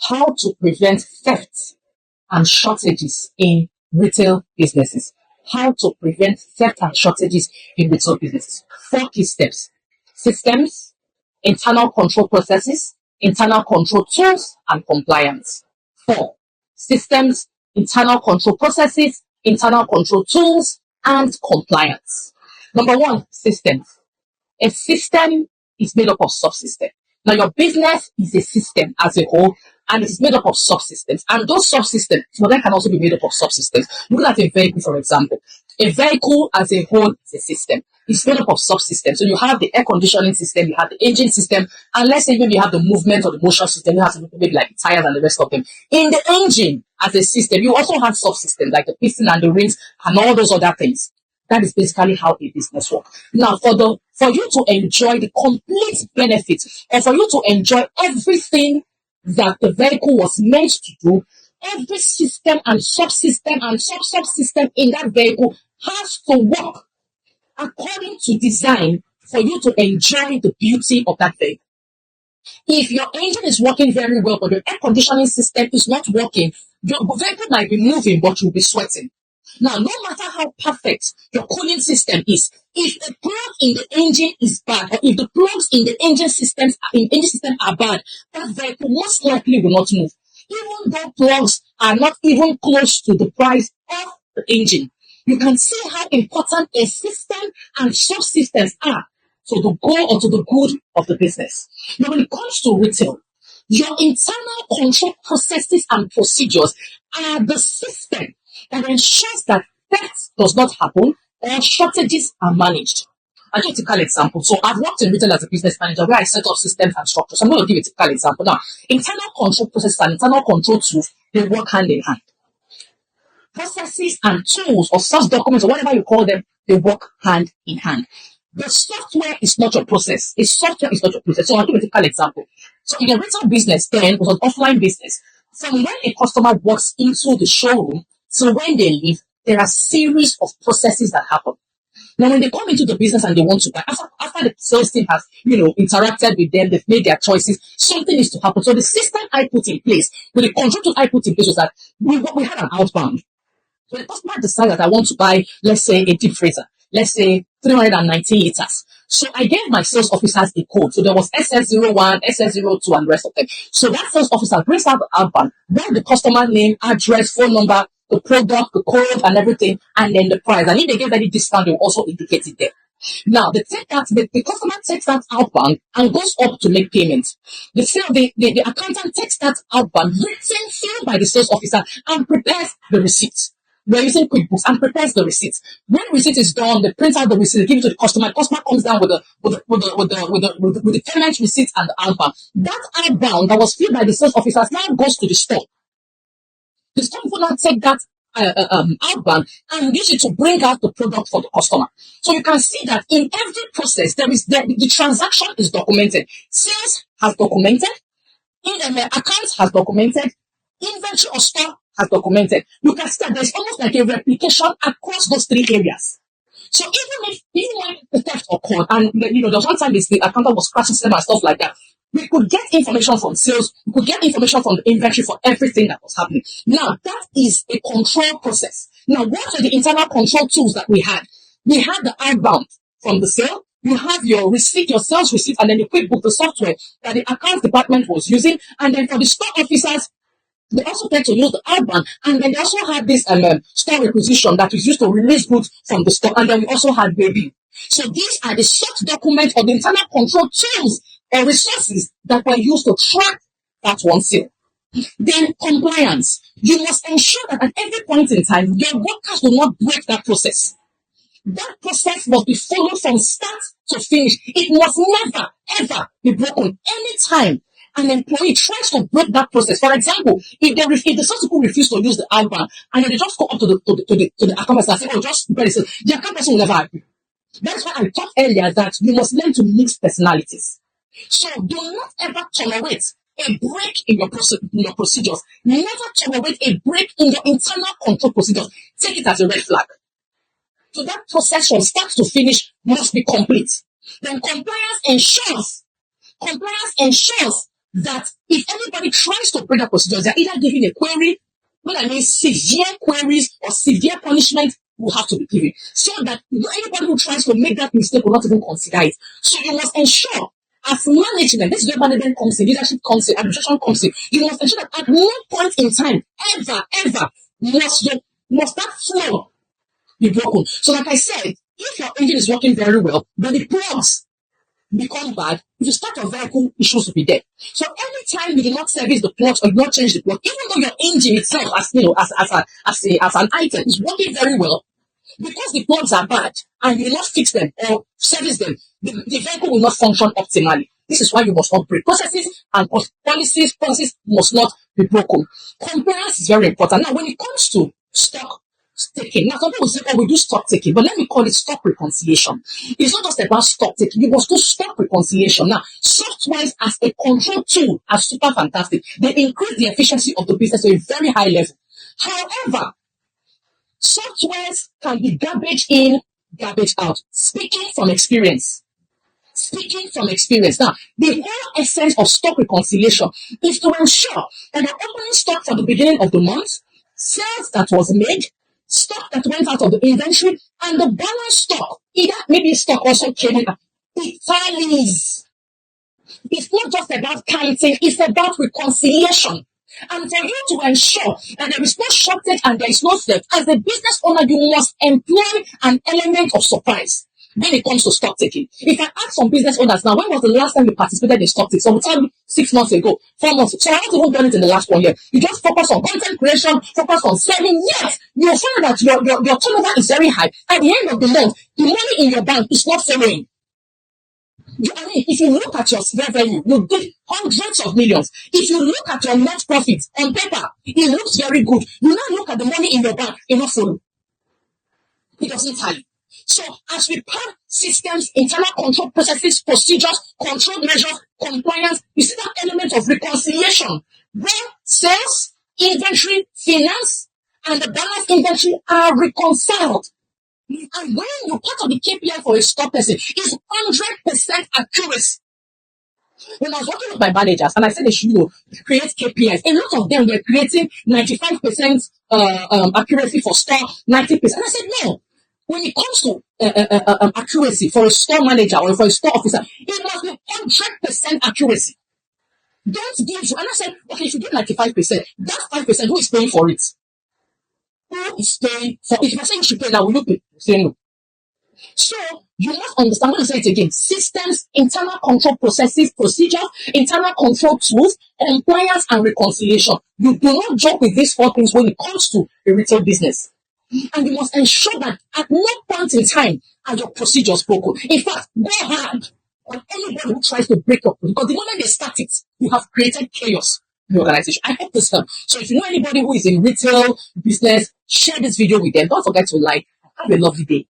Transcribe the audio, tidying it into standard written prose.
How to prevent theft and shortages in retail businesses. How to prevent theft and shortages in retail businesses. 4 key steps: systems, internal control processes, internal control tools, and compliance. 4. Systems, internal control processes, internal control tools, and compliance. Number 1, systems. A system is made up of subsystems. Now, your business is a system as a whole, and it is made up of subsystems. And those subsystems, so that can also be made up of subsystems. Look at a vehicle, for example. A vehicle as a whole is a system. It's made up of subsystems. So you have the air conditioning system, you have the engine system, and let's say maybe you have the movement or the motion system, you have maybe like the tires and the rest of them. In the engine as a system, you also have subsystems like the piston and the rings and all those other things. That is basically how a business works. Now, for you to enjoy the complete benefits, and for you to enjoy everything that the vehicle was meant to do, every system and subsystem and subsystem in that vehicle has to work according to design for you to enjoy the beauty of that vehicle. If your engine is working very well, but your air conditioning system is not working, your vehicle might be moving, but you'll be sweating. Now, no matter how perfect your cooling system is, if the plug in the engine is bad, or if the plugs in the engine system are bad, that vehicle most likely will not move. Even though plugs are not even close to the price of the engine, you can see how important a system and subsystems are to the goal or to the good of the business. Now, when it comes to retail, your internal control processes and procedures are the system that ensures that theft does not happen or shortages are managed. I'll give a typical example. So I've worked in retail as a business manager where I set up systems and structures. So I'm going to give a typical example. Now, internal control processes and internal control tools, they work hand in hand. Processes and tools or source documents or whatever you call them, they work hand in hand. The software is not your process. A software is not your process. So I'll give a typical example. So in a retail business, then it was an offline business. From when a customer walks into the showroom to when they leave, there are series of processes that happen. Now, when they come into the business and they want to buy, after the sales team has, interacted with them, they've made their choices, something needs to happen. So the system I put in place, with the control tool I put in place was that we had an outbound. So the customer decided that I want to buy, let's say, a deep freezer, let's say 319 liters. So I gave my sales officers the code. So there was SS01, SS02, and the rest of them. So that sales officer brings out the outbound, write the customer name, address, phone number, the product, the code, and everything, and then the price. And if they give any discount, they will also indicate it there. Now, the customer takes that outbound and goes up to make payments. The accountant takes that outbound, written, sealed by the sales officer, and prepares the receipt. We're using QuickBooks and prepares the receipt. When the receipt is done, they print out the receipt, they give it to the customer. The customer comes down with the payment receipt and the outbound. That outbound that was filled by the sales officers now goes to the store. The store will now take that outbound and use it to bring out the product for the customer. So you can see that in every process, the transaction is documented. Sales has documented, accounts has documented, inventory or store has documented. You can see that there's almost like a replication across those 3 areas. So even when the theft occurred, and there was one time the accountant was crashing system and stuff like that, we could get information from sales, we could get information from the inventory for everything that was happening. Now, that is a control process. Now, what are the internal control tools that we had? We had the outbound from the sale, you have your receipt, your sales receipt, and then the QuickBooks, the software that the accounts department was using, and then for the store officers, they also tend to use the outbound, and then they also have this store requisition that is used to release goods from the store, and then we also have review. So these are the source documents or the internal control tools or resources that were used to track that one sale. Then compliance. You must ensure that at every point in time, your workers will not break that process. That process must be followed from start to finish. It must never, ever be broken. Anytime an employee tries to break that process, for example, if the sales people refuse to use the outbound and then they just go up to the account person and say, "Oh, just prepare this," the account person will never agree. That's why I talked earlier that you must learn to mix personalities. So do not ever tolerate a break in your procedures. Never tolerate a break in your internal control procedures. Take it as a red flag. So that process from start to finish must be complete. Then compliance ensures that if anybody tries to break that procedure, they're either giving a query, when I mean severe queries or severe punishment will have to be given, so that anybody who tries to make that mistake will not even consider it. So you must ensure, as management, this is where management comes in, leadership comes in, administration comes in. You must ensure that at no point in time, ever, must that flow be broken. So like I said, if your engine is working very well, but the plugs become bad, if you start your vehicle, issues will be there. So anytime you do not service the plugs or you do not change the plug, even though your engine itself, as an item, is working very well, because the plugs are bad and you will not fix them or service them, the vehicle will not function optimally. This is why you must upgrade processes, and policies must not be broken. Compliance is very important. Now, when it comes to stock taking, now some people say, oh, we do stock taking, but let me call it stock reconciliation. It's not just about stock taking, you must do stock reconciliation. Now, softwares as a control tool are super fantastic. They increase the efficiency of the business to a very high level. However, softwares can be garbage in, garbage out. Speaking from experience. Now, the whole essence of stock reconciliation is to ensure that the opening stock at the beginning of the month, sales that was made, stock that went out of the inventory, and the balance stock, either maybe stock also came in, it tallies. It's not just about counting, it's about reconciliation. And for you to ensure that there is no shortage and there is no theft, as a business owner, you must employ an element of surprise when it comes to stock taking. If I ask some business owners now, when was the last time you participated in stock taking? Some will tell me 6 months ago, 4 months ago. So I haven't even done it in the last 1 year. You just focus on content creation, focus on selling. Yes, you'll find that your turnover is very high. At the end of the month, the money in your bank is not following. I mean, if you look at your revenue, you get hundreds of millions. If you look at your net profit on paper, it looks very good. You now look at the money in your bank, it not follow. It doesn't tally. So as we plan systems, internal control processes, procedures, control measures, compliance, you see that element of reconciliation where sales, inventory, finance, and the balance inventory are reconciled. And when you part of the KPI for a stock person is 100% accuracy. When I was working with my managers and I said they should create KPIs, a lot of them were creating 95% accuracy for store, 90%. And I said, no. When it comes to accuracy for a store manager or for a store officer, it must be 100% accuracy. Don't give you. And I said, okay, if you do 95%, that 5%, who is paying for it? Who is paying for it? If I say you should pay now, will you pay? Say no. So you must understand, I'm going to say it again, systems, internal control processes, procedures, internal control tools, compliance, and reconciliation. You do not joke with these 4 things when it comes to a retail business. And you must ensure that at no point in time are your procedures broken. In fact, go hard on anybody who tries to break up, because the moment they start it, you have created chaos in the organization. I hope this helps. So if you know anybody who is in retail business, share this video with them. Don't forget to like. Have a lovely day.